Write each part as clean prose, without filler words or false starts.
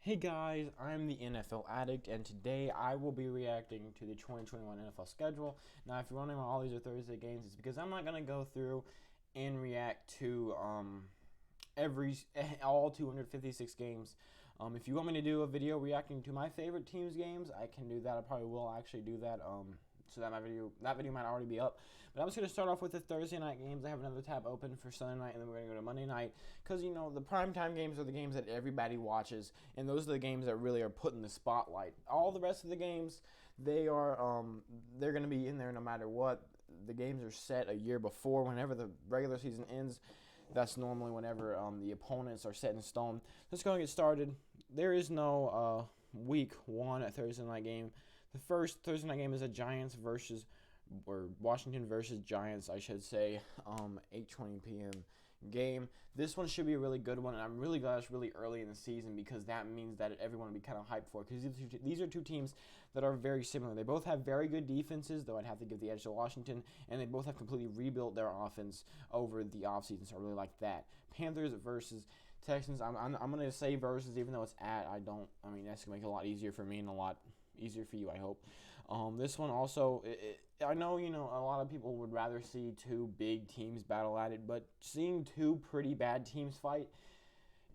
Hey guys, I'm the NFL Addict, and today I will be reacting to the 2021 NFL schedule. Now, if you're wondering why all these are Thursday games, it's because I'm not going to go through and react to all 256 games. If you want me to do a video reacting to my favorite teams' games, I can do that. I probably will actually do that. So that video might already be up. But I'm just gonna start off with the Thursday night games. I have another tab open for Sunday night, and then we're gonna go to Monday night because the primetime games are the games that everybody watches, and those are the games that really are put in the spotlight. All the rest of the games, they're gonna be in there no matter what. The games are set a year before, whenever the regular season ends. That's normally whenever the opponents are set in stone. Let's go and get started. There is no week one at Thursday night game. The first Thursday night game is Washington versus Giants, I should say, 8:20 p.m. game. This one should be a really good one, and I'm really glad it's really early in the season because that means that everyone will be kind of hyped for it because these are two teams that are very similar. They both have very good defenses, though I'd have to give the edge to Washington, and they both have completely rebuilt their offense over the offseason, so I really like that. Panthers versus Texans. I'm going to say versus, even though it's at. That's going to make it a lot easier for me and a lot easier for you, I hope. This one also, I know, a lot of people would rather see two big teams battle at it, but seeing two pretty bad teams fight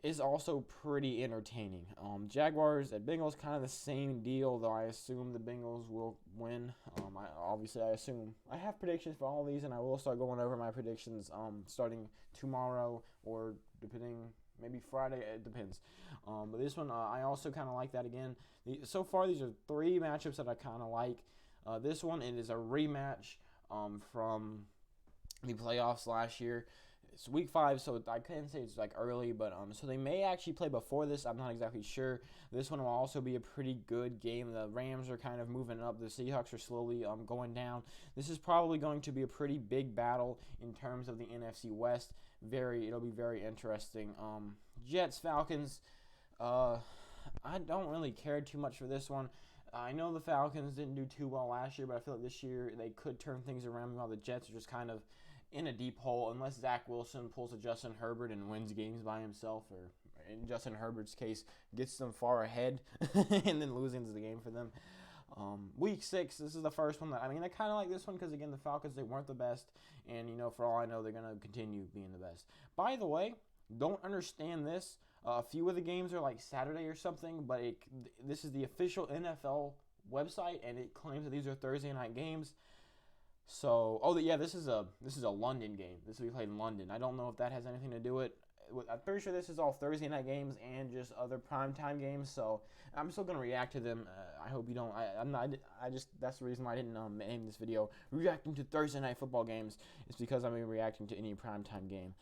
is also pretty entertaining. Jaguars at Bengals, kind of the same deal, though I assume the Bengals will win. I assume. I have predictions for all of these, and I will start going over my predictions starting tomorrow or maybe Friday, it depends. But this one, I also kind of like that again. So far, these are three matchups that I kind of like. This one, it is a rematch from the playoffs last year. It's week 5, so I couldn't say it's like early, but so they may actually play before this. I'm not exactly sure. This one will also be a pretty good game. The Rams are kind of moving up. The Seahawks are slowly going down. This is probably going to be a pretty big battle in terms of the NFC West. It'll be very interesting. Jets Falcons. I don't really care too much for this one. I know the Falcons didn't do too well last year, but I feel like this year they could turn things around while the Jets are just kind of in a deep hole unless Zach Wilson pulls a Justin Herbert and wins games by himself, or in Justin Herbert's case, gets them far ahead and then loses the game for them. Week 6, this is the first one I kind of like this one because, again, the Falcons, they weren't the best, and, for all I know, they're going to continue being the best. By the way, don't understand this. A few of the games are like Saturday or something, but this is the official NFL website, and it claims that these are Thursday night games. So, this is a London game. This will be played in London. I don't know if that has anything to do with it. I'm pretty sure this is all Thursday night games and just other primetime games. So I'm still gonna react to them. I hope you don't. I'm not. That's the reason why I didn't name this video reacting to Thursday night football games. It's because I'm reacting to any primetime game.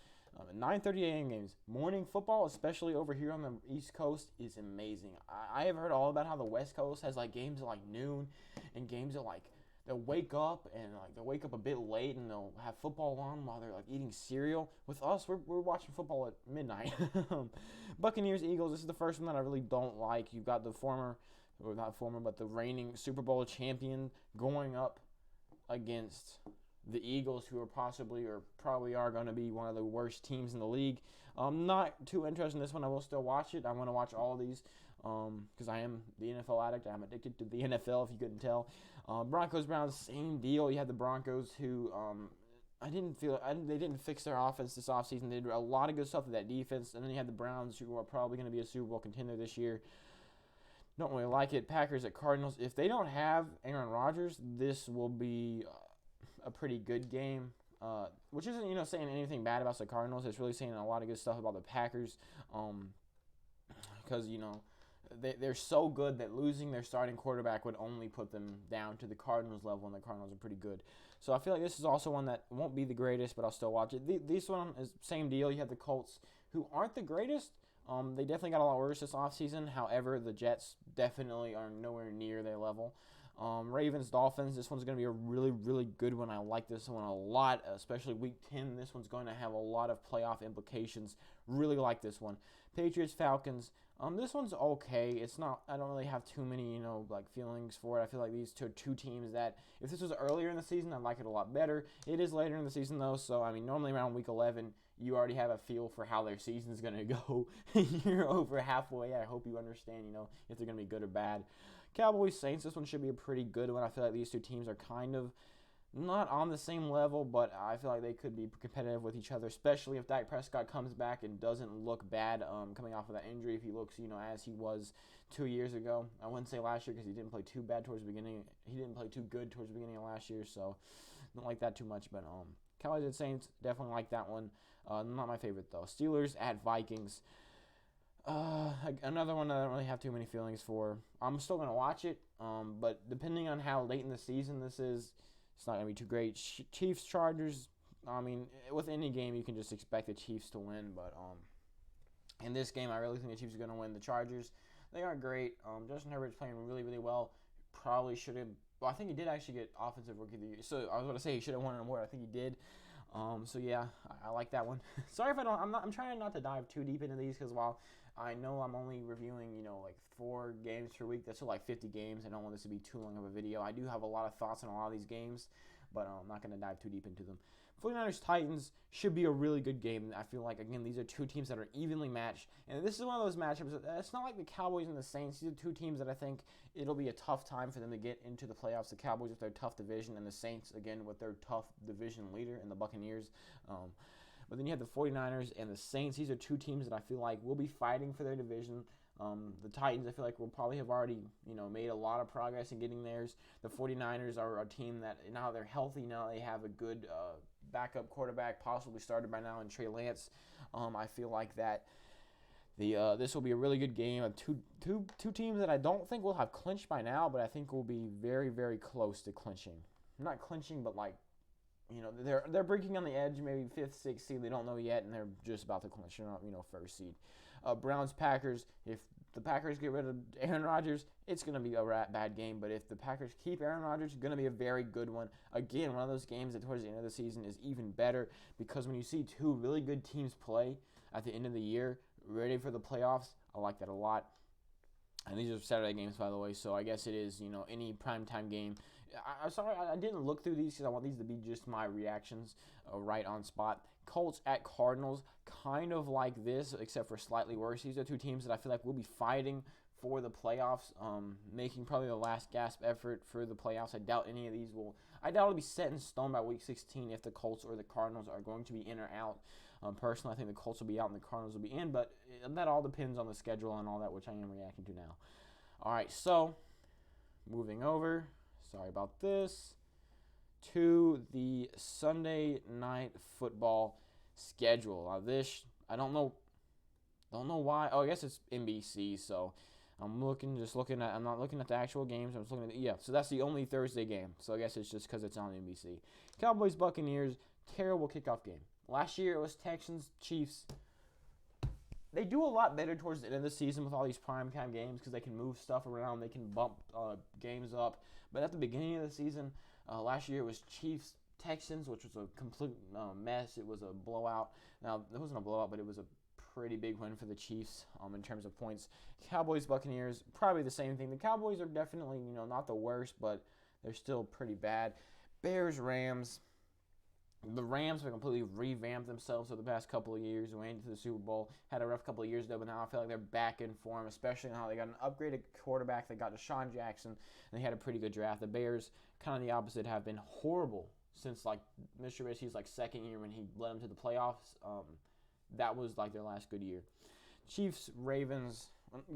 9:30 a.m. games, morning football, especially over here on the East Coast, is amazing. I have heard all about how the West Coast has like games at like noon and games at like. They'll wake up a bit late and they'll have football on while they're like eating cereal. With us, we're watching football at midnight. Buccaneers Eagles. This is the first one that I really don't like. You've got the reigning Super Bowl champion going up against the Eagles, who are probably are going to be one of the worst teams in the league. I'm not too interested in this one. I will still watch it. I'm going to watch all of these because I am the NFL addict. I'm addicted to the NFL, if you couldn't tell. Broncos Browns, same deal. You had the Broncos, who they didn't fix their offense this offseason. They did a lot of good stuff with that defense, and then you had the Browns, who are probably going to be a Super Bowl contender this year. Don't really like it. Packers at Cardinals. If they don't have Aaron Rodgers, this will be a pretty good game, which isn't saying anything bad about the Cardinals. It's really saying a lot of good stuff about the Packers, because they're so good that losing their starting quarterback would only put them down to the Cardinals level, and the Cardinals are pretty good. So I feel like this is also one that won't be the greatest, but I'll still watch it. This one is same deal. You have the Colts, who aren't the greatest. They definitely got a lot worse this offseason. However, the Jets definitely are nowhere near their level. Ravens, Dolphins, this one's going to be a really, really good one. I like this one a lot, especially Week 10. This one's going to have a lot of playoff implications. Really like this one. Patriots, Falcons, this one's okay. It's not, I don't really have too many, feelings for it. I feel like these two teams that, if this was earlier in the season, I'd like it a lot better. It is later in the season, though, so, normally around Week 11, you already have a feel for how their season's going to go. You're over halfway. I hope you understand, if they're going to be good or bad. Cowboys Saints, this one should be a pretty good one. I feel like these two teams are kind of not on the same level, but I feel like they could be competitive with each other, especially if Dak Prescott comes back and doesn't look bad coming off of that injury. If he looks, as he was 2 years ago. I wouldn't say last year because he didn't play too bad towards the beginning. He didn't play too good towards the beginning of last year, so don't like that too much. But Cowboys and Saints, definitely like that one. Not my favorite, though. Steelers at Vikings. Another one that I don't really have too many feelings for. I'm still going to watch it, but depending on how late in the season this is, it's not going to be too great. Chiefs, Chargers, I mean, with any game, you can just expect the Chiefs to win. But in this game, I really think the Chiefs are going to win. The Chargers, they aren't great. Justin Herbert's playing really, really well. Probably should have. Well, I think he did actually get Offensive Rookie of the Year. So I was going to say he should have won an award. I think he did. So yeah, I like that one. Sorry if I don't. I'm trying not to dive too deep into these because while I know I'm only reviewing, like 4 games per week, that's still like 50 games. I don't want this to be too long of a video. I do have a lot of thoughts on a lot of these games, but I'm not going to dive too deep into them. 49ers-Titans should be a really good game. I feel like, again, these are two teams that are evenly matched. And this is one of those matchups. It's not like the Cowboys and the Saints. These are two teams that I think it'll be a tough time for them to get into the playoffs. The Cowboys with their tough division and the Saints, again, with their tough division leader in the Buccaneers. But then you have the 49ers and the Saints. These are two teams that I feel like will be fighting for their division. The Titans, I feel like, will probably have already, made a lot of progress in getting theirs. The 49ers are a team that now they're healthy. Now they have a good backup quarterback, possibly started by now in Trey Lance. I feel like that this will be a really good game of two teams that I don't think will have clinched by now, but I think will be very, very close to clinching. Not clinching, but like, they're breaking on the edge, maybe 5th, 6th seed. They don't know yet, and they're just about to clinch, first seed. Browns, Packers. If the Packers get rid of Aaron Rodgers, it's going to be a bad game. But if the Packers keep Aaron Rodgers, it's going to be a very good one. Again, one of those games that towards the end of the season is even better because when you see two really good teams play at the end of the year, ready for the playoffs, I like that a lot. And these are Saturday games, by the way, so I guess it is, any primetime game. I'm sorry, I didn't look through these because I want these to be just my reactions right on spot. Colts at Cardinals, kind of like this, except for slightly worse. These are two teams that I feel like will be fighting for the playoffs, making probably the last gasp effort for the playoffs. I doubt any of these will. I doubt it'll be set in stone by week 16 if the Colts or the Cardinals are going to be in or out. Personally, I think the Colts will be out and the Cardinals will be in, but that all depends on the schedule and all that, which I am reacting to now. All right, so moving over. Sorry about this. To the Sunday Night Football schedule. Now this, I don't know why. Oh, I guess it's NBC. So I'm not looking at the actual games. I'm just looking at so that's the only Thursday game. So I guess it's just because it's on NBC. Cowboys Buccaneers, terrible kickoff game. Last year it was Texans Chiefs. They do a lot better towards the end of the season with all these primetime games because they can move stuff around. They can bump games up. But at the beginning of the season, last year it was Chiefs Texans, which was a complete mess. It was a blowout. Now, it wasn't a blowout, but it was a pretty big win for the Chiefs in terms of points. Cowboys Buccaneers, probably the same thing. The Cowboys are definitely, not the worst, but they're still pretty bad. Bears Rams. The Rams have completely revamped themselves over the past couple of years. Went into the Super Bowl. Had a rough couple of years, though, but now I feel like they're back in form, especially now they got an upgraded quarterback. They got Deshaun Jackson, and they had a pretty good draft. The Bears, kind of the opposite, have been horrible since, Mr. Trubisky's, second year when he led them to the playoffs. That was, their last good year. Chiefs, Ravens,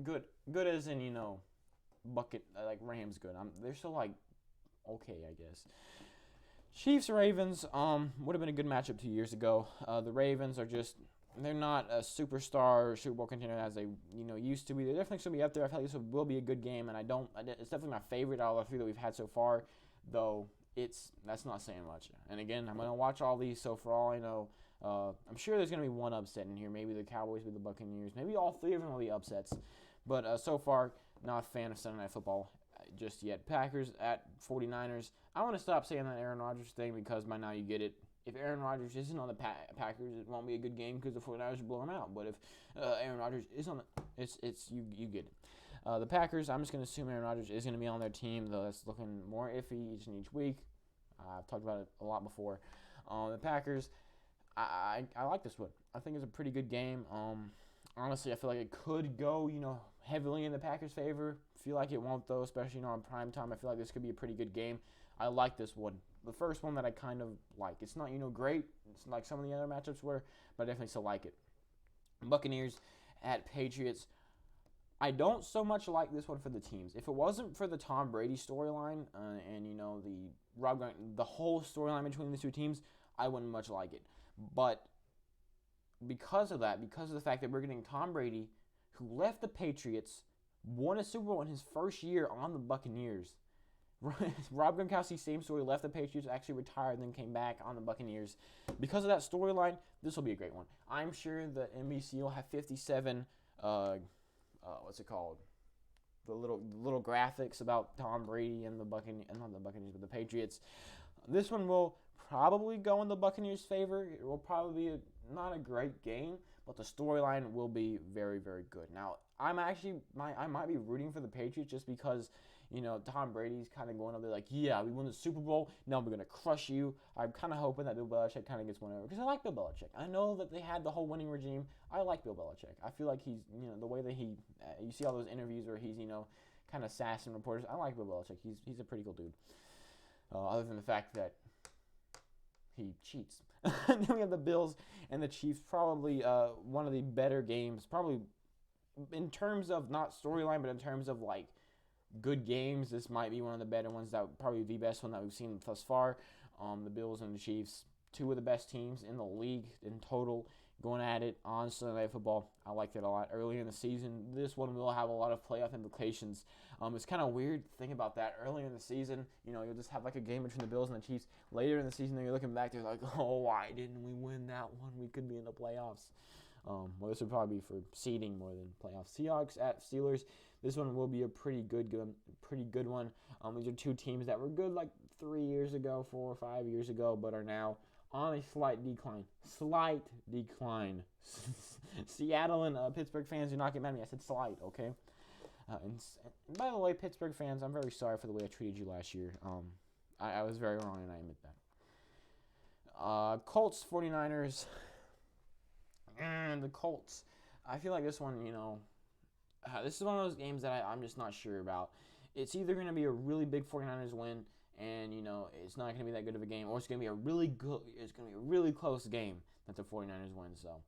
good as in, Rams good. They're still, okay, I guess. Chiefs, Ravens, would have been a good matchup 2 years ago. The Ravens are they're not a superstar Super Bowl contender as they, used to be. They're definitely going to be up there. I feel like this will be a good game, and it's definitely my favorite out of the 3 that we've had so far, though that's not saying much. And again, I'm going to watch all these, so for all I know, I'm sure there's going to be one upset in here. Maybe the Cowboys with the Buccaneers. Maybe all 3 of them will be upsets. But so far, not a fan of Sunday Night Football just yet. Packers at 49ers. I want to stop saying that Aaron Rodgers thing because by now you get it. If Aaron Rodgers isn't on the Packers, it won't be a good game because the 49ers will blow him out. But if Aaron Rodgers is on you get it. The Packers, I'm just going to assume Aaron Rodgers is going to be on their team, though that's looking more iffy each week. I've talked about it a lot before. The Packers, I like this one. I think it's a pretty good game. Honestly, I feel like it could go, heavily in the Packers' favor. Feel like it won't, though, especially, on prime time. I feel like this could be a pretty good game. I like this one. The first one that I kind of like. It's not, great. It's like some of the other matchups were, but I definitely still like it. Buccaneers at Patriots. I don't so much like this one for the teams. If it wasn't for the Tom Brady storyline and the whole storyline between the two teams, I wouldn't much like it. But because of the fact that we're getting Tom Brady, who left the Patriots, won a Super Bowl in his first year on the Buccaneers. Rob Gronkowski, same story, left the Patriots, actually retired, then came back on the Buccaneers. Because of that storyline, this will be a great one. I'm sure that NBC will have 57, what's it called? The little graphics about Tom Brady and the Buccaneers, not the Buccaneers, but the Patriots. This one will probably go in the Buccaneers' favor. It will probably be not a great game, but the storyline will be very, very good. Now, I might be rooting for the Patriots just because, Tom Brady's kind of going up there like, yeah, we won the Super Bowl. Now we're going to crush you. I'm kind of hoping that Bill Belichick kind of gets one over because I like Bill Belichick. I know that they had the whole winning regime. I like Bill Belichick. I feel like he's, the way that you see all those interviews where he's, kind of sassing reporters. I like Bill Belichick. He's a pretty cool dude. Other than the fact that he cheats. Then we have the Bills and the Chiefs. Probably one of the better games. Probably in terms of not storyline, but in terms of good games, this might be one of the better ones. That would probably be the best one that we've seen thus far. The Bills and the Chiefs, two of the best teams in the league in total, going at it on Sunday Night Football. I liked it a lot early in the season. This one will have a lot of playoff implications. It's kind of weird to think about that early in the season. You'll just have a game between the Bills and the Chiefs. Later in the season, then you're looking back, they're like, oh, why didn't we win that one? We could be in the playoffs. This would probably be for seeding more than playoffs. Seahawks at Steelers. This one will be a pretty good one. These are two teams that were good 3 years ago, 4 or 5 years ago, but are now on a slight decline. Seattle and Pittsburgh fans, do not get mad at me. I said slight, okay? And by the way, Pittsburgh fans, I'm very sorry for the way I treated you last year. I was very wrong, and I admit that. Colts, 49ers. And the Colts. I feel like this one, this is one of those games that I'm just not sure about. It's either going to be a really big 49ers win, and it's not going to be that good of a game, or it's going to be a really close game that the 49ers win. So,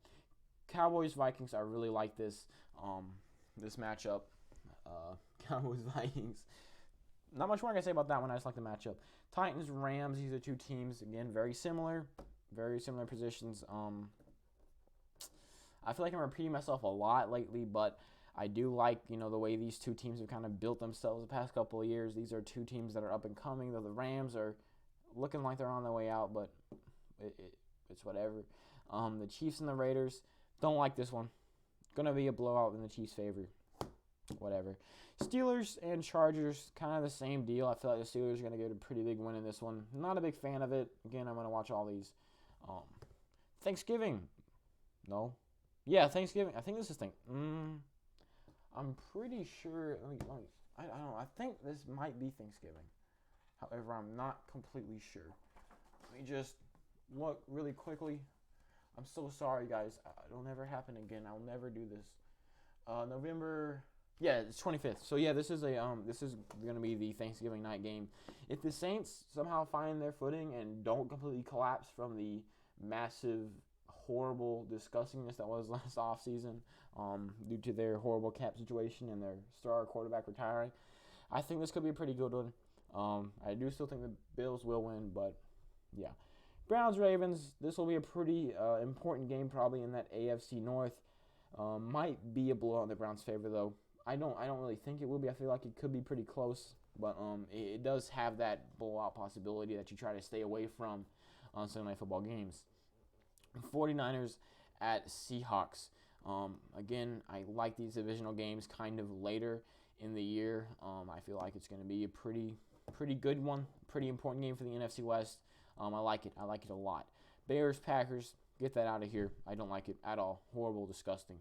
Cowboys Vikings, I really like this matchup. Cowboys Vikings. Not much more I can say about that one. I just like the matchup. Titans Rams. These are two teams again very similar positions. I feel like I'm repeating myself a lot lately, but I do like, the way these two teams have kind of built themselves the past couple of years. These are two teams that are up and coming. The Rams are looking like they're on their way out, but it's whatever. The Chiefs and the Raiders, don't like this one. Going to be a blowout in the Chiefs' favor. Whatever. Steelers and Chargers, kind of the same deal. I feel like the Steelers are going to get a pretty big win in this one. Not a big fan of it. Again, I'm going to watch all these. Thanksgiving. No. Yeah, Thanksgiving. I think this is I'm pretty sure. I don't know. I think this might be Thanksgiving. However, I'm not completely sure. Let me just look really quickly. I'm so sorry, guys. It'll never happen again. I'll never do this. November. Yeah, it's 25th. So yeah, this is going to be the Thanksgiving night game. If the Saints somehow find their footing and don't completely collapse from the massive, horrible disgustingness that was last offseason due to their horrible cap situation and their star quarterback retiring, I think this could be a pretty good one. I do still think the Bills will win, but yeah. Browns Ravens, this will be a pretty important game probably in that AFC North. Might be a blowout in the Browns' favor though. I don't really think it will be. I feel like it could be pretty close, but it does have that blowout possibility that you try to stay away from on Sunday Night Football games. 49ers at Seahawks. Again, I like these divisional games kind of later in the year. I feel like it's going to be a pretty good one, pretty important game for the NFC West. I like it. I like it a lot. Bears, Packers, get that out of here. I don't like it at all. Horrible, disgusting.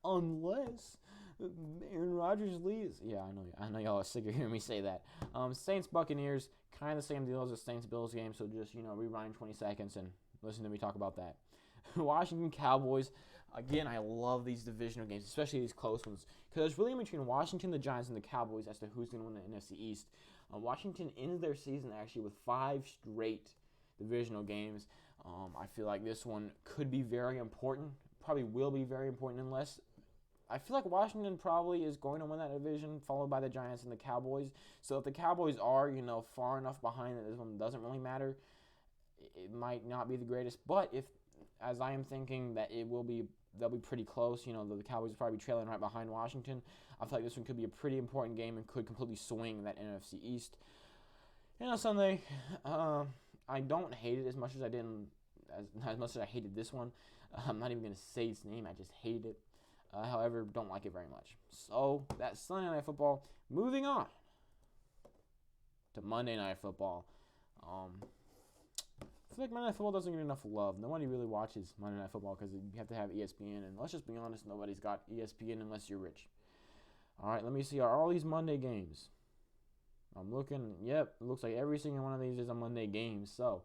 Unless Aaron Rodgers leaves. Yeah, I know y'all are sick of hearing me say that. Saints, Buccaneers, kind of the same deal as the Saints-Bills game, so just, rewind 20 seconds and listen to me talk about that. Washington Cowboys. Again, I love these divisional games, especially these close ones, because it's really in between Washington, the Giants, and the Cowboys as to who's going to win the NFC East. Washington ends their season actually with 5 straight divisional games. I feel like this one could be very important. Probably will be very important unless I feel like Washington probably is going to win that division, followed by the Giants and the Cowboys. So if the Cowboys are, far enough behind that this one doesn't really matter, it might not be the greatest. But if, as I am thinking, that they'll be pretty close. The Cowboys will probably be trailing right behind Washington. I feel like this one could be a pretty important game and could completely swing that NFC East. And on Sunday, I don't hate it as much as I didn't, as much as I hated this one. I'm not even going to say its name. I just hated it. However, don't like it very much. So that's Sunday Night Football. Moving on to Monday Night Football. I feel like Monday Night Football doesn't get enough love. Nobody really watches Monday Night Football because you have to have ESPN. And let's just be honest, nobody's got ESPN unless you're rich. All right, let me see. Are all these Monday games? I'm looking. Yep, it looks like every single one of these is a Monday game. So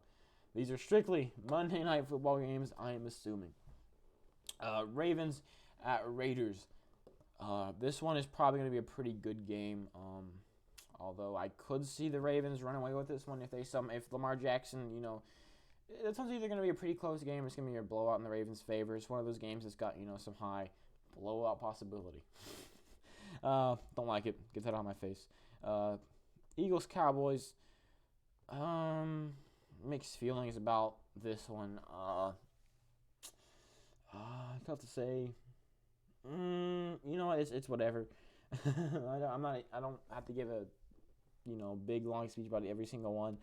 these are strictly Monday Night Football games, I am assuming. Ravens at Raiders. This one is probably going to be a pretty good game. Although I could see the Ravens run away with this one if Lamar Jackson, this one's either going to be a pretty close game or it's going to be a blowout in the Ravens' favor. It's one of those games that's got, some high blowout possibility. Don't like it. Get that out of my face. Eagles, Cowboys. Mixed feelings about this one. I have to say, it's whatever. I don't have to give a, big long speech about every single one.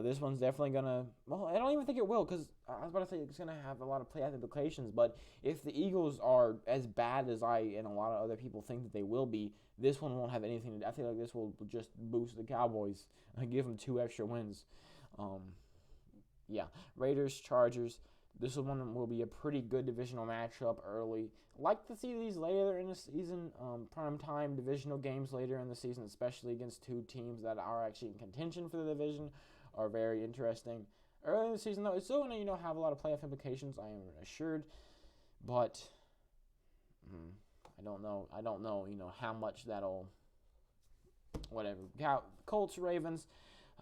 This one's definitely gonna. Well, I don't even think it will, because I was about to say it's gonna have a lot of playoff implications. But if the Eagles are as bad as I and a lot of other people think that they will be, this one won't have anything. I feel like this will just boost the Cowboys and give them 2 extra wins. Raiders, Chargers. This one will be a pretty good divisional matchup early. Like to see these later in the season, primetime divisional games later in the season, especially against 2 teams that are actually in contention for the division, are very interesting. Early in the season, though, it's still going to have a lot of playoff implications, I am assured. But I don't know. How much that'll. Whatever. Colts, Ravens.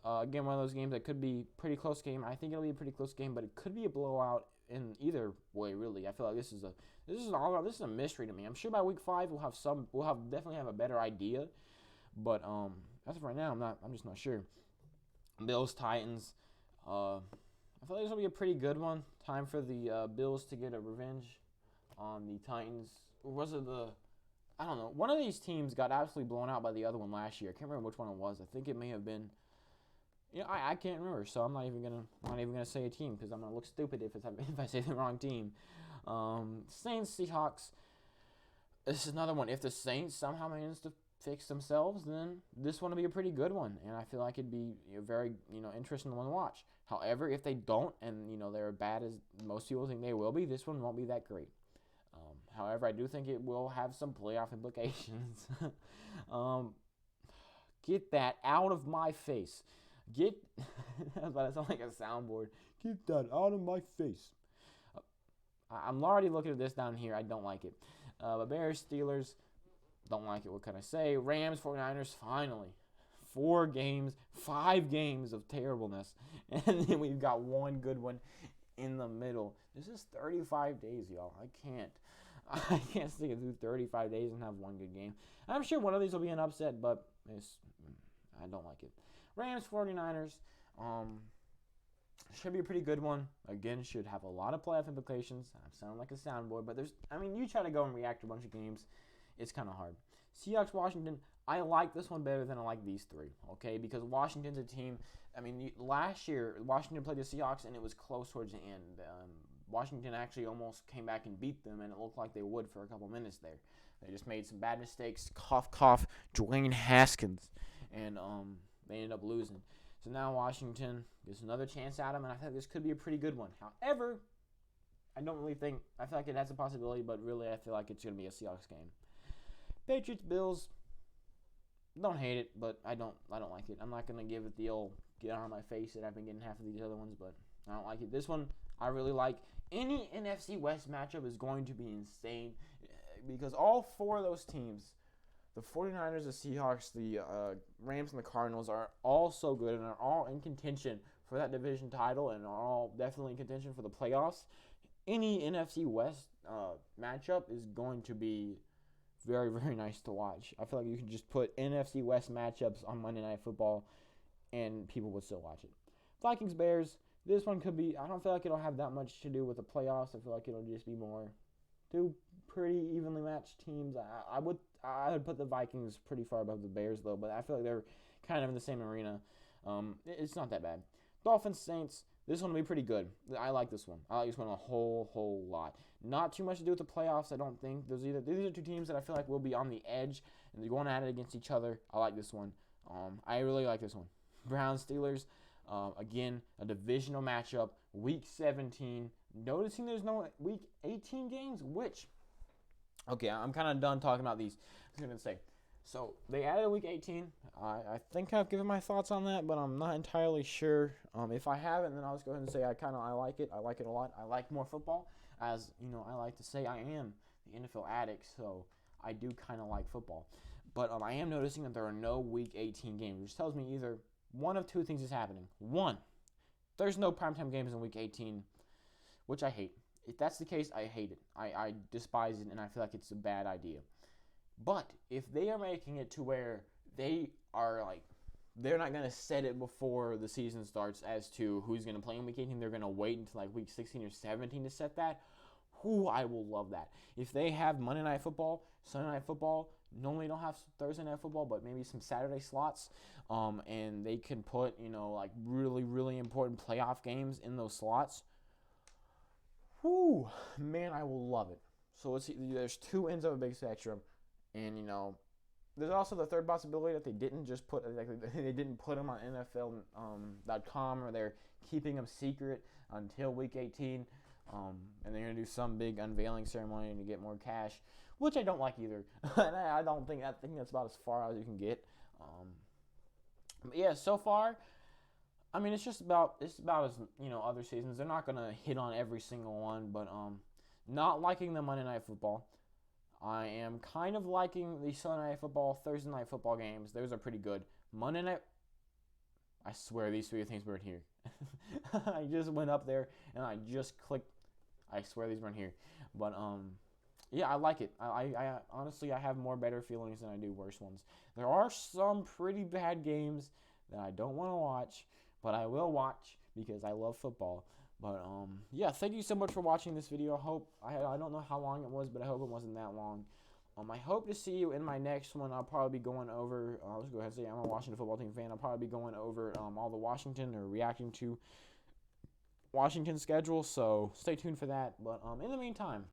Again, one of those games that could be pretty close game. I think it'll be a pretty close game, but it could be a blowout in either way. Really, I feel like this is a mystery to me. I'm sure by week 5 we'll definitely have a better idea. But as of right now, I'm just not sure. Bills, Titans. I feel like this will be a pretty good one. Time for the Bills to get a revenge on the Titans. Or was it I don't know. One of these teams got absolutely blown out by the other one last year. I can't remember which one it was. I think it may have been. I can't remember, so I'm not even gonna say a team because I'm gonna look stupid if I say the wrong team. Saints, Seahawks. This is another one. If the Saints somehow manage to fix themselves, then this one will be a pretty good one, and I feel like it'd be very interesting one to watch. However, if they don't, and they're bad as most people think they will be, this one won't be that great. However, I do think it will have some playoff implications. Get that out of my face. I was about to sound like a soundboard. Get that out of my face. I'm already looking at this down here. I don't like it. But Bears, Steelers, don't like it. What can I say? Rams, 49ers, finally. 5 games of terribleness. And then we've got one good one in the middle. This is 35 days, y'all. I can't stick it through 35 days and have one good game. I'm sure one of these will be an upset, but I don't like it. Rams, 49ers, should be a pretty good one. Again, should have a lot of playoff implications. I'm sounding like a soundboard, but you try to go and react to a bunch of games, it's kind of hard. Seahawks, Washington, I like this one better than I like these 3, okay? Because Washington's a team, last year, Washington played the Seahawks, and it was close towards the end. Washington actually almost came back and beat them, and it looked like they would for a couple minutes there. They just made some bad mistakes. Cough, cough, Dwayne Haskins. And they ended up losing. So now Washington gets another chance at them, and I think this could be a pretty good one. However, I feel like it has a possibility, but really I feel like it's going to be a Seahawks game. Patriots, Bills, don't hate it, but I don't like it. I'm not going to give it the old get out of my face that I've been getting half of these other ones, but I don't like it. This one, I really like. Any NFC West matchup is going to be insane because all four of those teams, the 49ers, the Seahawks, the Rams, and the Cardinals, are all so good and are all in contention for that division title and are all definitely in contention for the playoffs. Any NFC West matchup is going to be very, very nice to watch. I feel like you can just put NFC West matchups on Monday Night Football and people would still watch it. Vikings Bears, this one could be, I don't feel like it'll have that much to do with the playoffs. I feel like it'll just be more two pretty evenly matched teams. I would put the Vikings pretty far above the Bears, though, but I feel like they're kind of in the same arena. It's not that bad. Dolphins, Saints, this one will be pretty good. I like this one. I like this one a whole lot. Not too much to do with the playoffs, I don't think. These are two teams that I feel like will be on the edge, and they're going at it against each other. I like this one. I really like this one. Browns, Steelers, again, a divisional matchup, Week 17. Noticing there's no Week 18 games, which, okay, I'm kind of done talking about these. I was going to say, so they added a Week 18. I think I've given my thoughts on that, but I'm not entirely sure. If I haven't, then I'll just go ahead and say I like it. I like it a lot. I like more football. As you know, I like to say I am the NFL addict, so I do kind of like football. But I am noticing that there are no Week 18 games, which tells me either one of two things is happening. One, there's no primetime games in Week 18, which I hate. If that's the case, I hate it. I despise it, and I feel like it's a bad idea. But if they are making it to where they are like, they're not going to set it before the season starts as to who's going to play in Week 18. They're going to wait until like Week 16 or 17 to set that. I will love that. If they have Monday Night Football, Sunday Night Football, normally don't have Thursday Night Football, but maybe some Saturday slots, and they can put, like really, really important playoff games in those slots, man, I will love it. So let's see, there's two ends of a big spectrum, and, there's also the third possibility that they didn't just put, they didn't put them on NFL.com, or they're keeping them secret until Week 18, and they're going to do some big unveiling ceremony to get more cash, which I don't like either. And I think that's about as far as you can get. But yeah, so far, I mean, it's about as, other seasons. They're not going to hit on every single one, but not liking the Monday Night Football. I am kind of liking the Sunday Night Football, Thursday Night Football games. Those are pretty good. Monday Night, I swear these three things weren't here. I just went up there and I just clicked. I swear these weren't here. But, yeah, I like it. I honestly, I have more better feelings than I do worse ones. There are some pretty bad games that I don't want to watch, but I will watch because I love football. But, yeah, thank you so much for watching this video. I don't know how long it was, but I hope it wasn't that long. I hope to see you in my next one. I'll probably be going over, let's go ahead and say I'm a Washington football team fan. I'll probably be going over all the Washington, or reacting to Washington schedule, so stay tuned for that. But in the meantime,